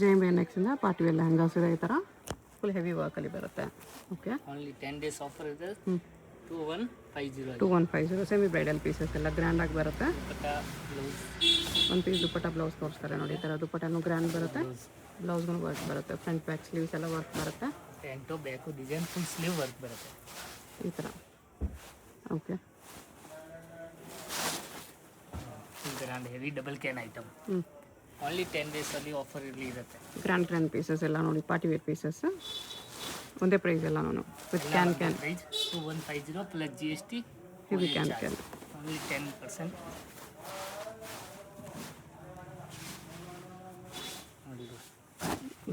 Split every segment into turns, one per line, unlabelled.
JMB ನೆಕ್ಸಿಂದ party wear lehengas ಇದೆ ಈ ಥರ ಫುಲ್ ಹೆವಿ ವರ್ಕಲ್ಲಿ ಬರುತ್ತೆ. ಓಕೆ,
ಓನ್ಲಿ 10 days ಆಫರ್ ಇದೆ. 2150
2150 ಸೆಮಿ ಬ್ರೈಡಲ್ ಪೀಸಸ್ ಎಲ್ಲ ಗ್ರ್ಯಾಂಡಾಗಿ ಬರುತ್ತೆ.
ದುಪ್ಪಟ್ಟ ಬ್ಲೌಸ್
ಒಂದು ಪೀಸ್ ದುಪ್ಪಟ್ಟ ಬ್ಲೌಸ್ ತೋರಿಸ್ತಾರೆ ನೋಡಿ. ಈ ಥರ ದುಪ್ಪಟ್ಟನೂ ಗ್ರ್ಯಾಂಡ್ ಬರುತ್ತೆ, ಬ್ಲೌಸ್ಗೂ ವರ್ಕ್ ಬರುತ್ತೆ, ಫ್ರಂಟ್ ಬ್ಯಾಕ್ ಸ್ಲೀವ್ಸ್ ಎಲ್ಲ ವರ್ಕ್ ಬರುತ್ತೆ.
Front back design full sleeve work ಬರುತ್ತೆ
ಈ ಥರ. Okay,
grand heavy double can item.
ಹ್ಞೂ,
ಓನ್ಲಿ 10 days ಅಲ್ಲಿ ಆಫರ್ ಇರಲಿ ಇರುತ್ತೆ.
ಗ್ರ್ಯಾಂಡ್ ಪೀಸಸ್ ಎಲ್ಲ ನೋಡಿ, ಪಾರ್ಟಿ ವೇರ್ ಪೀಸಸ್ ಒಂದೇ ಪ್ರೈಸ್ ಎಲ್ಲ ನಾನು ವಿತ್ ಕ್ಯಾನ್
ಪ್ರೈಸ್ 2150 ಪ್ಲಸ್ GST
ಹೆವಿ ಕ್ಯಾನ್
ಓನ್ಲಿ 10%. ನೋಡಿ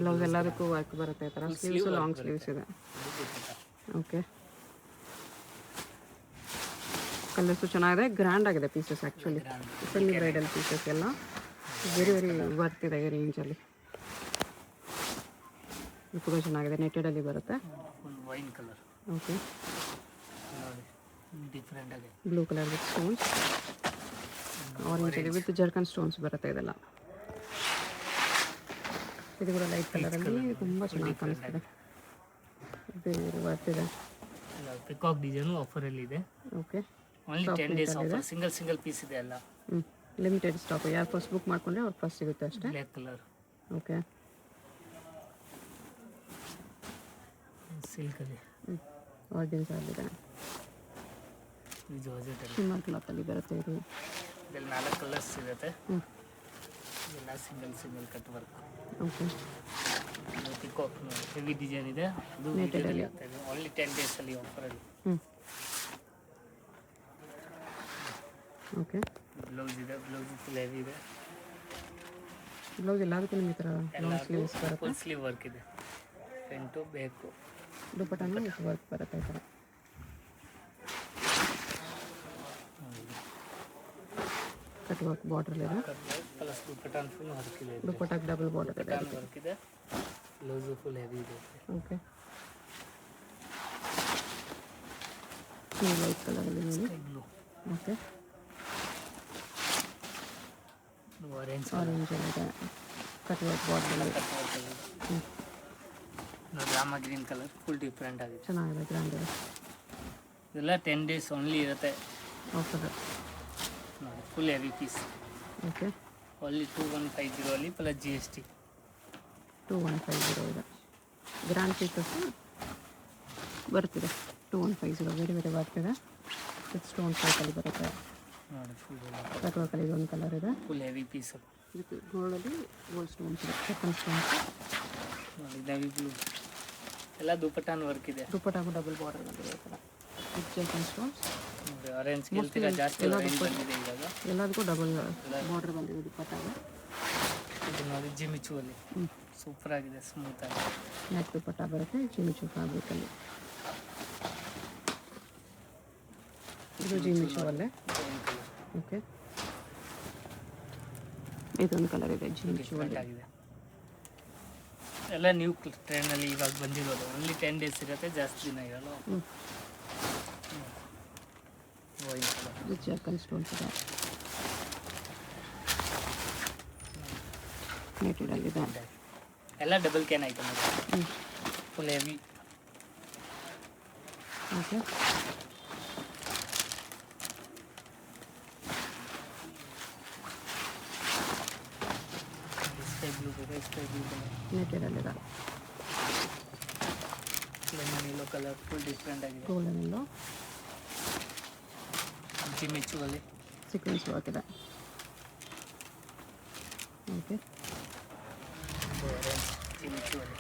ಬ್ಲೌಸ್ ಎಲ್ಲದಕ್ಕೂ ವರ್ಕ್ ಬರುತ್ತೆ ಈ ಥರ. ಸ್ಲೀವ್ಸ್ ಲಾಂಗ್ ಸ್ಲೀವ್ಸ್ ಇದೆ. ಓಕೆ, ಕಲರ್ಸು ಚೆನ್ನಾಗಿದೆ, ಗ್ರ್ಯಾಂಡ್ ಆಗಿದೆ pieces. Actually semi bridal pieces ಎಲ್ಲ ವೆರಿ ವರ್ತ್ ಇದೆ ಈ ರೇಂಜಲ್ಲಿ. ಇದು ಕೂಡ ಚೆನ್ನಾಗಿದೆ, ನೆಟ್ಟೆಡಲ್ಲಿ ಬರುತ್ತೆ.
Full wine colour.
ಓಕೆ,
ನೋಡಿ ಡಿಫ್ರೆಂಟ್ ಆಗಿದೆ.
ಬ್ಲೂ ಕಲರ್ ವಿತ್ ಸ್ಟೋನ್ಸ್, ಆರೆಂಜಲ್ಲಿ ವಿತ್ ಜರ್ಕನ್ ಸ್ಟೋನ್ಸ್ ಬರುತ್ತೆ ಇದೆಲ್ಲ. ಇದು ಕೂಡ ಲೈಟ್ ಕಲರಲ್ಲಿ ತುಂಬ ಚೆನ್ನಾಗಿ ಕಾಣಿಸ್ತಿದೆ, ಬೇರೆ ಬರ್ತಿದೆ.
ಪಿಕಾಕ್ ಡಿಸೈನು ಆಫರಲ್ಲಿ ಇದೆ.
Okay,
only 10 days offer. Single piece ಇದೆ ಎಲ್ಲ.
Limited stock. ಯಾರು ಫಸ್ಟ್ ಬುಕ್ ಮಾಡ್ಕೊಂಡ್ರೆ ಅವ್ರು ಫಸ್ಟ್ ಸಿಗುತ್ತೆ ಅಷ್ಟೇ.
Black colour.
ಓಕೆ,
ಸಿಲ್ಕಲ್ಲಿ
ಆರ್ಡಿನ್ಸ್ ಆಗಿದೆ.
ಇದು ಜಾರ್ಜೆಟ್
ಶಿಮ್ಮರ್ ಕ್ಲಾತಲ್ಲಿ ಬರುತ್ತೆ ಇದು.
ಇದರಲ್ಲಿ 4 ಕಲರ್ಸ್ ಇರುತ್ತೆ. ಎಲ್ಲ single cut work.
Okay,
peacock heavy design ಇದೆ. ಅದು
ನೆಟ್ಟೆಡಲ್ಲಿ
ಓನ್ಲಿ 10 days ಅಲ್ಲಿ ಆಫರಲ್ಲಿ.
ಓಕೆ,
ಬ್ಲೌಸ್ ಇದೆ. ಬ್ಲೌಸ್ ಫುಲ್ ಹೆವಿ ಇದೆ.
ಬ್ಲೌಸ್ ಎಲ್ಲದಕ್ಕೂ ನಿಮಗೆ ಈ ಥರ ಲಾಂಗ್ ಸ್ಲೀವ್ಸ್ ಬರುತ್ತೆ.
ಫುಲ್ ಸ್ಲೀವ್ ವರ್ಕ್ ಇದೆ. ಫ್ರಂಟು ಬೇಕು
ದುಪ್ಪಟ್ಟನೂ ವರ್ಕ್ ಬರುತ್ತೆ ಈ ಥರ. ಕಟ್ ವರ್ಕ್ ಬಾರ್ಡರ್ ಇದೆ.
ಪ್ಲಸ್ ದುಪ್ಪಟ್ಟ ಫುಲ್ ವರ್ಕ್ ಇದೆ.
ದುಪ್ಪಟ್ಟಕ್ಕೆ ಡಬಲ್ ಬಾರ್ಡರ್ ಇದೆ.
ವರ್ಕ್ ಇದೆ. ಬ್ಲೌಸು ಫುಲ್ ಹೆವಿ ಇದೆ.
ಓಕೆ, ವೈಟ್ ಕಲರಲ್ಲಿ ನೋಡಿ.
ಬ್ಲೂ.
ಓಕೆ,
ಆರೆಂಜ್
ಇದೆ. ಕಟ್ ವರ್ಕ್ ಬಾರ್ಡರ್
ನೋಡಿ. Rama green colour full different ಆಗಿದೆ.
ಚೆನ್ನಾಗಿದೆ, ಗ್ರ್ಯಾಂಡ್ ಇದೆ.
ಇದೆಲ್ಲ 10 days ಓನ್ಲಿ ಇರುತ್ತೆ.
ಓಕೆ,
ನೋಡಿ full heavy piece.
Okay,
only 2150 ಅಲ್ಲಿ ಪ್ಲಸ್ GST.
2150 ಇದೆ. ಗ್ರ್ಯಾಂಡ್ ಪೀಸಸ್ ಬರ್ತಿದೆ. 2150 ಬೇರೆ ಬರ್ತಿದೆ. ವಿತ್ ಸ್ಟೋನ್ ವರ್ಕಲ್ಲಿ ಬರುತ್ತೆ.
ನೋಡಿ ಫುಲ್
ಕಟ್ ವರ್ಕಲ್ಲಿ ಇದೊಂದು ಕಲರ್ ಇದೆ.
Full heavy piece.
ವಿತ್ ಗೋಲ್ಡಲ್ಲಿ ಗೋಲ್ಡ್ ಸ್ಟೋನ್ಸ್ ಇದೆ, ಜರ್ಕನ್ ಸ್ಟೋನ್ಸ್.
ನೋಡಿ ನವಿ ಬ್ಲೂ ಎಲ್ಲ ದುಪ್ಪಟ್ಟಾನ ವರ್ಕ್ ಇದೆ.
ದುಪ್ಪಟ್ಟಾಗೂ ಡಬಲ್ ಬಾರ್ಡರ್ ಬಂದಿದೆ ಈ ಥರ ವಿತ್ ಜರ್ಕನ್ ಸ್ಟೋನ್ಸ್.
ಆರೆಂಜ್ ಕೇಳ್ತೀರಾ ಜಾಸ್ತಿ ಆರೆಂಜ್ ಬಂದಿದೆ ಇವಾಗ.
ಎಲ್ಲದಕ್ಕೂ ಡಬಲ್ ಬಾರ್ಡರ್ ಬಂದಿದೆ ದುಪ್ಪಟ್ಟಾಗ.
ಇದು ನೋಡಿ ಜಿಮಿಚುವಲ್ಲಿ ಸೂಪರ್ ಆಗಿದೆ, ಸ್ಮೂತ್ ಆಗಿ.
ನೆಕ್ ದುಪ್ಪಟ್ಟ ಬರುತ್ತೆ ಜಿಮಿಚು ಫ್ಯಾಬ್ರಿಕಲ್ಲಿ. ಇದು ಜಿಮಿಚುವಲ್ಲೇ. ಓಕೆ, ಇದೊಂದು ಕಲರ್ ಇದೆ ಜಿಮಿಚುವಲ್ಲಿ.
ಆಗಿದೆ ಎಲ್ಲ ನ್ಯೂ ಟ್ರೆಂಡಲ್ಲಿ ಇವಾಗ ಬಂದಿರೋದು. ಓನ್ಲಿ 10 days ಇರುತ್ತೆ, ಜಾಸ್ತಿ ದಿನ ಇರಲ್ಲ. White colour
with zircon stones ಇದೆ. ನೆಟ್ಟೆಡಲ್ಲಿದೆ.
ಎಲ್ಲ ಡಬಲ್ ಕ್ಯಾನ್ ಐಟಮ್ ಇದೆ. Full heavy.
Okay,
sky blue
ನೆಟ್ಟೆಡಲ್ಲಿದೆ.
Lemon yellow colour full different ಆಗಿದೆ.
ಗೋಲ್ಡನ್ ಎಲ್ಲೋ
ಜಿಮಿಚುವಲ್ಲಿ
ಸೀಕ್ವೆನ್ಸ್ ವರ್ಕ್ ಇದೆ. ಓಕೆ,
ಜಿಮಿಚುವಲ್ಲಿ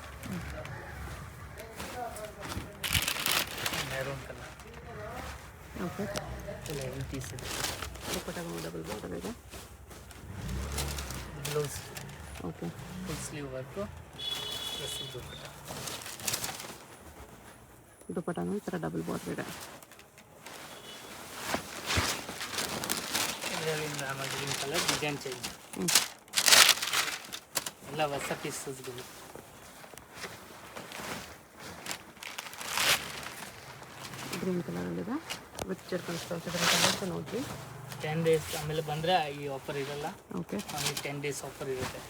maroon colour.
Okay,
full heavy piece ಇದೆ.
ದುಪ್ಪಟ್ಟಾಗೂ ಡಬಲ್ ಬಾರ್ಡರ್ ಇದೆ.
Blouse
okay,
full sleeve work plus dupatta.
ದುಪ್ಪಟ್ಟಾನು ಈ ಥರ ಡಬಲ್ ಬಾರ್ಡರ್ ಇದೆ.
ಇದರಲ್ಲಿ ರಾಮ ಗ್ರೀನ್ ಕಲರ್ ಡಿಸೈನ್ ಚೇಂಜ್. ಎಲ್ಲ ಹೊಸ ಪೀಸಸ್ಗಳು.
Green ಕಲರಲ್ಲಿದೆ with zircon stones. ಇದರ ಕಲರ್ಸ್ ನೋಡಿರಿ.
10 days ಆಮೇಲೆ ಬಂದರೆ ಈ ಆಫರ್ ಇರಲ್ಲ.
ಓಕೆ,
ಓನ್ಲಿ 10 days ಆಫರ್ ಇರುತ್ತೆ.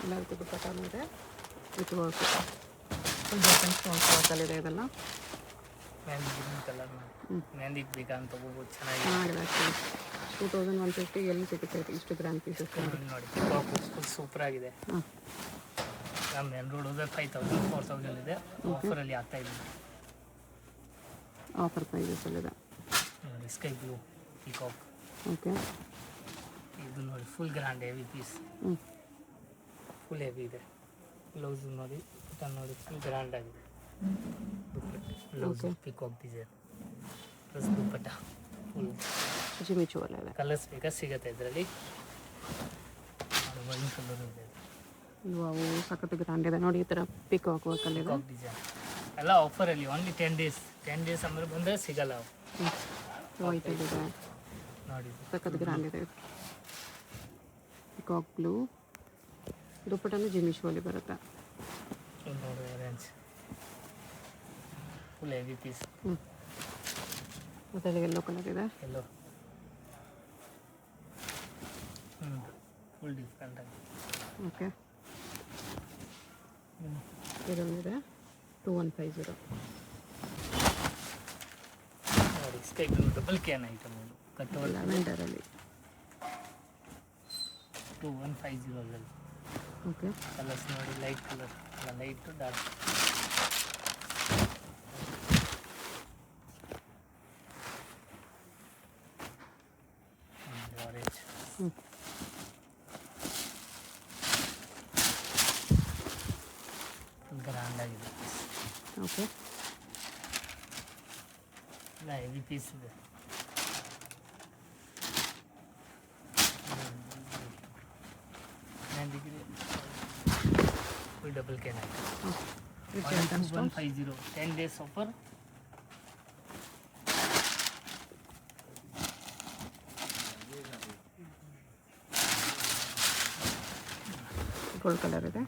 ಎಲ್ಲದಕ್ಕೂ ದುಪ್ಪಟ್ಟನೂ ಇದೆ with work full different stones ವರ್ಕಲ್ಲಿದೆ ಇದೆಲ್ಲ.
ಮೆಹಂದಿ ಗ್ರೀನ್ ಕಲರ್ ಮೆಹಂದಿಗೆ ಬೇಕಂತ ತಗೋಬೋದು,
ಚೆನ್ನಾಗಿದೆ ಆ್ಯಕ್ಚುಲಿ. 2150 ಎಲ್ಲಿ ಸಿಗುತ್ತೆ ಇಷ್ಟು ಗ್ರ್ಯಾಂಡ್ ಪೀಸಸ್
ನೋಡಿ. ಫುಲ್ ಸೂಪರ್ ಆಗಿದೆ. ನಮ್ಮ ಮೇನ್ ರೋಡ್ ಹೋದ್ರೆ 5000 4000 ಇದೆ. ಆಫರಲ್ಲಿ ಆಗ್ತಾ ಇದೆ.
ಆಫರ್ ಪ್ರೈಸಸಲ್ಲಿದೆ
ನೋಡಿ. Sky blue peacock.
ಓಕೆ,
ಇದು ನೋಡಿ full grand heavy piece. Full heavy ಇದೆ. ಬ್ಲೌಸ್ ನೋಡಿ ನೋಡಿ ಫುಲ್ ಗ್ರ್ಯಾಂಡ್ ಆಗಿದೆ. ಬ್ಲೌಸ್ ಪಿಕಾಕ್ ಡಿಸೈನ್ ಪ್ಲಸ್ ದುಪ್ಪಟ್ಟ ಫುಲ್
ಜಿಮಿಚು ಎಲ್ಲ ಇದೆ.
ಕಲರ್ಸ್ ಬೇಕಾ ಸಿಗುತ್ತೆ ಇದರಲ್ಲಿ. ವೈನ್ ಕಲರ್ ಇದೆ.
ಇವು ಸಖತ್ ಗ್ರ್ಯಾಂಡ್ ಇದೆ ನೋಡಿ. ಈ ಥರ ಪಿಕಾಕ್ ವರ್ಕಲ್ಲಿದೆ.
ಪಿಕಾಕ್ ಡಿಸೈನ್ ಎಲ್ಲ ಆಫರಲ್ಲಿ ಓನ್ಲಿ 10 days. 10 days ಅಂದರೆ ಬಂದರೆ ಸಿಗಲ್ಲ ಅವು.
ವೈಟಲ್ಲಿದೆ
ನೋಡಿ,
ಸಖತ್ ಗ್ರ್ಯಾಂಡ್ ಇದೆ. ಪಿಕಾಕ್ ಬ್ಲೂ ದುಪ್ಪಟ್ಟನು ಜಿಮಿಚು ಅಲ್ಲಿ ಬರುತ್ತೆ.
ನೋಡಿ ಆರೆಂಜ್ ಫುಲ್ ಹೆವಿ ಪೀಸ್.
ಮತ್ತೆ ಯೆಲ್ಲೋ ಕಲರ್ ಇದೆ.
ಎಲ್ಲೋ ಫುಲ್ ಡಿಫ್ರೆಂಟ್ ಆಗಿ.
ಓಕೆ, ಇದೊಂದಿದೆ 2150.
ನೋಡಿ sky blue double can item ಇದು. ಕಟ್ಟೋಲ್ಲ
ಲ್ಯಾವೆಂಡರಲ್ಲಿ
2150.
ಓಕೆ,
ಕಲರ್ಸ್ ನೋಡಿ. ಲೈಟ್ ಕಲರ್ ಅಲ್ಲ, ಲೈಟ್ ಡಾರ್ಕ್. ಆರೆಂಜ್ ಗ್ರ್ಯಾಂಡ್ ಆಗಿದೆ.
ಓಕೆ,
ಇಲ್ಲ ಹೆವಿ ಪೀಸ್ ಇದೆ. ಫುಲ್ ಡಬಲ್ ಕ್ಯಾನ್ ಆಯಿತು. 150 10 days ಆಫರ್.
ಗೋಲ್ಡ್ ಕಲರ್ ಇದೆ.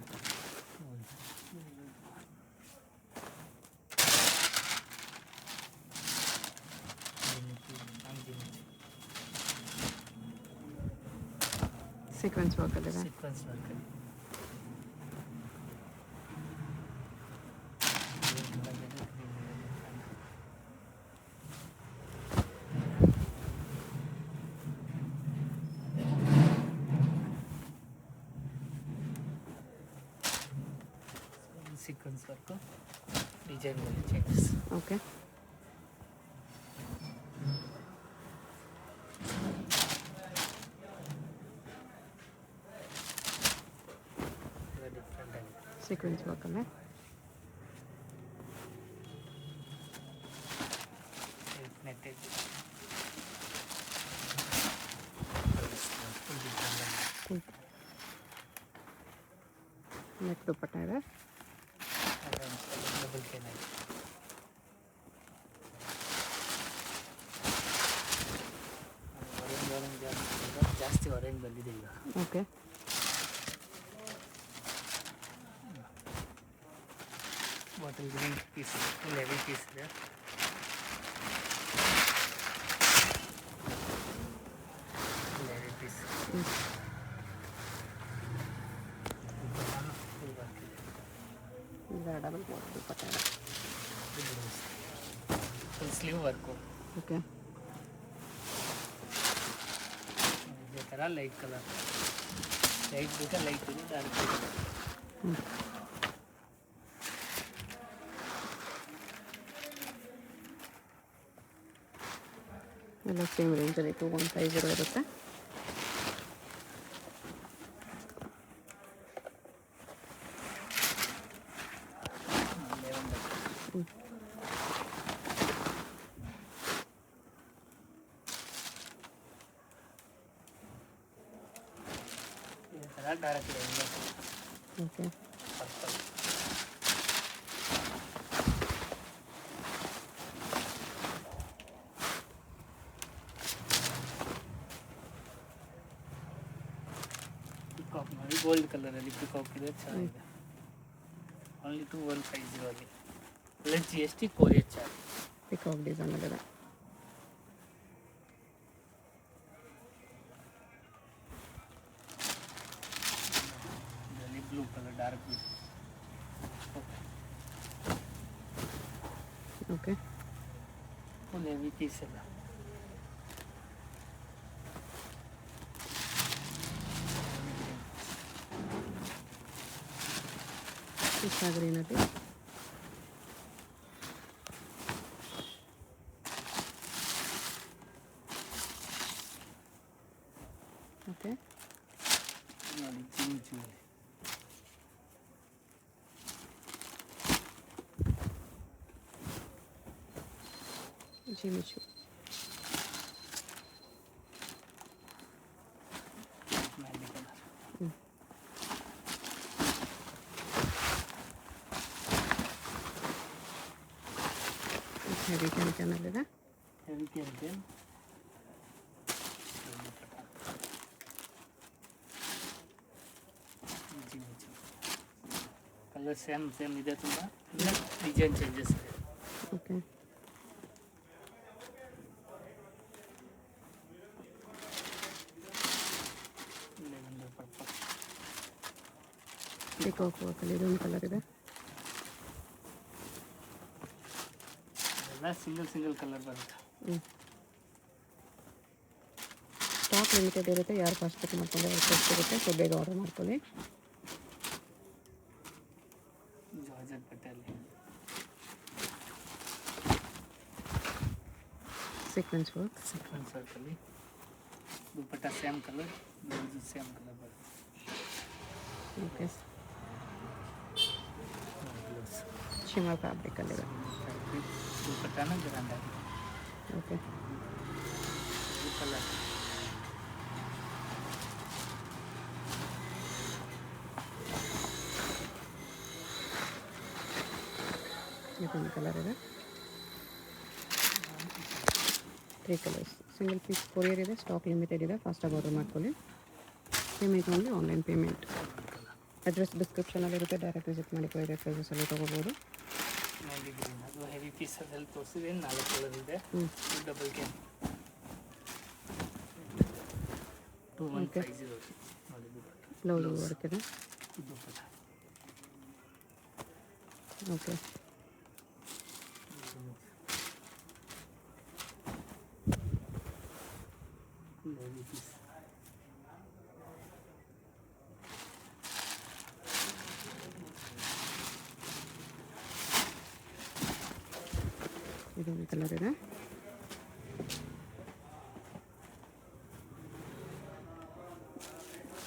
ಸೀಕ್ವೆನ್ಸ್ ವರ್ಕಲ್ಲಿದೆ.
Sequence work. Sequence work design changes.
Okay,
different ಆಗಿದೆ.
ಸೀಕ್ವೆನ್ಸ್ ವರ್ಕಲ್ಲೇ
ನೆಟ್ಟೆಡ್ ಫುಲ್ ಡಿಫ್ರೆಂಟ್ ಆಗಿದೆ.
ನೆಕ್ ದುಪ್ಪಟ್ಟ ಇದೆ.
ಡಬಲ್ ಕ್ಯಾನ್ ಆಗಿದೆ. ಜಾಸ್ತಿ ಆರೆಂಜ್ ಬಂದಿದೆ ಈಗ.
Okay,
bottle green piece full heavy piece ಇದೆ. Full heavy piece. Full work ಇದೆ.
ಈಗ ಡಬಲ್ ಬೋರ್ಡ್ ದುಪ್ಪಟ್ಟ ಇದೆ.
Full sleeve work.
ಓಕೆ,
ಇದೇ ಥರ ಲೈಟ್ ಕಲರ್. ಲೈಟ್ ಬೇಕಾ ಲೈಟ್ ಇದೆ, ಡಾರ್ಕ್ ಇದೆ.
ಎಲ್ಲ ಸೇಮ್ ರೇಂಜಲ್ಲಿ 2150 ಇರುತ್ತೆ.
ಇದೇ ಥರ ಡಾರ್ಕ್ ಇದೆ.
Okay,
purple. ಪಿಕಾಕ್ ನೋಡಿ ಗೋಲ್ಡ್ ಕಲರಲ್ಲಿ ಪಿಕಾಕ್ ಇದೆ. ಚೆನ್ನಾಗಿದೆ. ಓನ್ಲಿ 2150 ಅಲ್ಲಿ. Plus GST courier charge.
Peacock ಡಿಸೈನಲ್ಲಿದೆ.
ಇದರಲ್ಲಿ colour dark blue.
Okay
full heavy piece ಎಲ್ಲ.
ಪಿಸ್ತಾ ಗ್ರೀನಲ್ಲಿ ಓಕೆ
ನೋಡಿ ಜಿಮ್ ಜೂಲಿ.
Jimmy Choo
mehndi colour.
ಹೆವಿ ಕ್ಯಾನಲ್ಲಿದೆ.
ಹೆವಿ ಕ್ಯಾನ್ ಕಲರ್ ಸೇಮ್ ಇದೆ, ತುಂಬ ಡಿಸೈನ್ ಚೇಂಜಸ್ ಇದೆ.
Okay
lavender purple.
ಪಿಕಾಕ್ ವರ್ಕಲ್ಲಿ ಇದೊಂದು ಕಲರ್ ಇದೆ.
ಎಲ್ಲ ಸಿಂಗಲ್ ಕಲರ್ ಬರುತ್ತೆ.
ಸ್ಟಾಕ್ ಲಿಮಿಟೆಡ್ ಇರುತ್ತೆ, ಯಾರು ಫಾಸ್ಟ್ ಬುಕ್ ಮಾಡ್ಕೊಂಡು ಫಸ್ಟ್ ಇರುತ್ತೆ, ಸೊ ಬೇಗ ಆರ್ಡರ್ ಮಾಡ್ಕೊಳ್ಳಿ.
ಜಾರ್ಜೆಟ್ ಬಟ್ಟೆಯಲ್ಲಿ
ಸೀಕ್ವೆನ್ಸ್ ವರ್ಕ್.
ಸೀಕ್ವೆನ್ಸ್ ವರ್ಕಲ್ಲಿ dupatta same colour, blouse same colour ಬರುತ್ತೆ.
ಓಕೆ
ಬ್ಲೌಸ್
ಶಿಮರ್ ಫ್ಯಾಬ್ರಿಕಲ್ಲಿದೆ.
ದುಪ್ಪಟ್ಟನ ಗ್ರ್ಯಾಂಡ್ ಆಗಿದೆ.
ಓಕೆ
ಈ ಕಲರ್
ಇದೊಂದು ಕಲರ್ ಇದೆ. 3 ಕಲರ್ಸ್, ಸಿಂಗಲ್ ಪೀಸ್ ಕೊರಿಯರ್ ಇದೆ, ಸ್ಟಾಕ್ ಲಿಮಿಟೆಡ್ ಇದೆ, ಫಾಸ್ಟಾಗಿ ಆರ್ಡರ್ ಮಾಡ್ಕೊಳ್ಳಿ. Payment only online payment. Address ಡಿಸ್ಕ್ರಿಪ್ಷನಲ್ಲಿರುತ್ತೆ, ಡೈರೆಕ್ಟ್ ವಿಸಿಟ್ ಮಾಡಿ ಕೊರಿಯರ್ ಸರ್ವಿಸಲ್ಲಿ ತೊಗೋಬೋದು.
ಮ್ಯಾಂಡಿ ಗ್ರೀನ್, ಅದು ಹೆವಿ ಪೀಸ್ ಅದೆಲ್ಲ ತೋರಿಸಿದೆ. 4 ಕಲರ್ ಇದೆ. ಡಬಲ್ ಕ್ಯಾನ್ 2150 ನೋಡಿ ದುಪ್ಪಟ್ಟ.
ಬ್ಲೌಸ್ ವರ್ಕ್ ಇದೆ.
ದುಪ್ಪಟ್ಟ
ಓಕೆ
ಹೆವಿ ಪೀಸ್.
ಇದೊಂದು ಕಲರ್ ಇದೆ.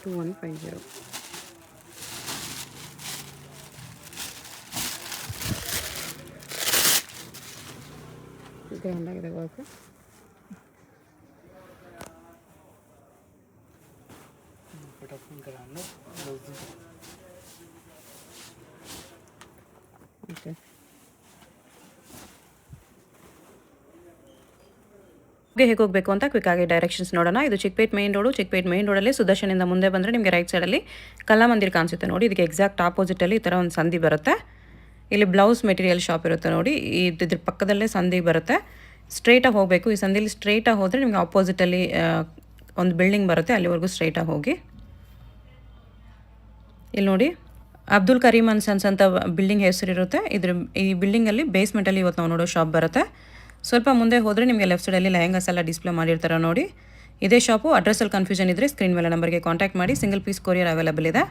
$2150. ಗ್ರ್ಯಾಂಡ್ ಆಗಿದೆ ವರ್ಕ್.
ದುಪ್ಪಟ್ಟ ಫುಲ್ ಗ್ರ್ಯಾಂಡು, ಬ್ಲೌಸು
ಓಕೆ
ಹೇಗೆ ಹೋಗಬೇಕು ಅಂತ ಕ್ವಿಕ್ಕಾಗಿ ಡೈರೆಕ್ಷನ್ಸ್ ನೋಡೋಣ. ಇದು Chickpet main road. Chickpet main ರೋಡಲ್ಲಿ ಸುದರ್ಶನಿಂದ ಮುಂದೆ ಬಂದರೆ ನಿಮಗೆ ರೈಟ್ ಸೈಡಲ್ಲಿ ಕಲಾಮಂದಿರ್ ಕಾಣಿಸುತ್ತೆ ನೋಡಿ. ಇದಕ್ಕೆ ಎಕ್ಸಾಕ್ಟ್ ಆಪೋಸಿಟಲ್ಲಿ ಈ ಥರ ಒಂದು ಸಂದಿ ಬರುತ್ತೆ. ಇಲ್ಲಿ ಬ್ಲೌಸ್ ಮೆಟೀರಿಯಲ್ ಶಾಪ್ ಇರುತ್ತೆ ನೋಡಿ. ಇದ್ರ ಪಕ್ಕದಲ್ಲೇ ಸಂದಿ ಬರುತ್ತೆ. ಸ್ಟ್ರೈಟಾಗಿ ಹೋಗಬೇಕು. ಈ ಸಂದಿಲಿ ಸ್ಟ್ರೈಟಾಗಿ ಹೋದರೆ ನಿಮಗೆ ಆಪೋಸಿಟಲ್ಲಿ ಒಂದು ಬಿಲ್ಡಿಂಗ್ ಬರುತ್ತೆ, ಅಲ್ಲಿವರೆಗೂ ಸ್ಟ್ರೈಟಾಗಿ ಹೋಗಿ. ಇಲ್ಲಿ ನೋಡಿ ಅಬ್ದುಲ್ ಕರೀಮ್ ಅಂಡ್ ಸನ್ಸ್ ಅಂತ ಬಿಲ್ಡಿಂಗ್ ಹೆಸರಿರುತ್ತೆ. ಈ ಬಿಲ್ಡಿಂಗಲ್ಲಿ ಬೇಸ್ಮೆಂಟಲ್ಲಿ ಇವತ್ತು ನಾವು ನೋಡೋ ಶಾಪ್ ಬರುತ್ತೆ. ಸ್ವಲ್ಪ ಮುಂದೆ ಹೋದರೆ ನಿಮಗೆ ಲೆಫ್ಟ್ ಸೈಡಲ್ಲಿ ಲೆಹಂಗಾಸ್ ಎಲ್ಲ ಡಿಸ್ಪ್ಲೇ ಮಾಡಿರ್ತಾರೆ ನೋಡಿ. ಇದೇ ಶಾಪು. ಅಡ್ರೆಸ್ಸಲ್ಲಿ ಕನ್ಫ್ಯೂಷನ್ ಇದ್ದರೆ ಸ್ಕ್ರೀನ್ ಮೇಲೆ ನಂಬರ್ಗೆ ಕಾಂಟ್ಯಾಕ್ಟ್ ಮಾಡಿ. ಸಿಂಗಲ್ ಪೀಸ್ ಕೊರಿಯರ್ ಅವೈಲೇಬಲ್ ಇದೆ.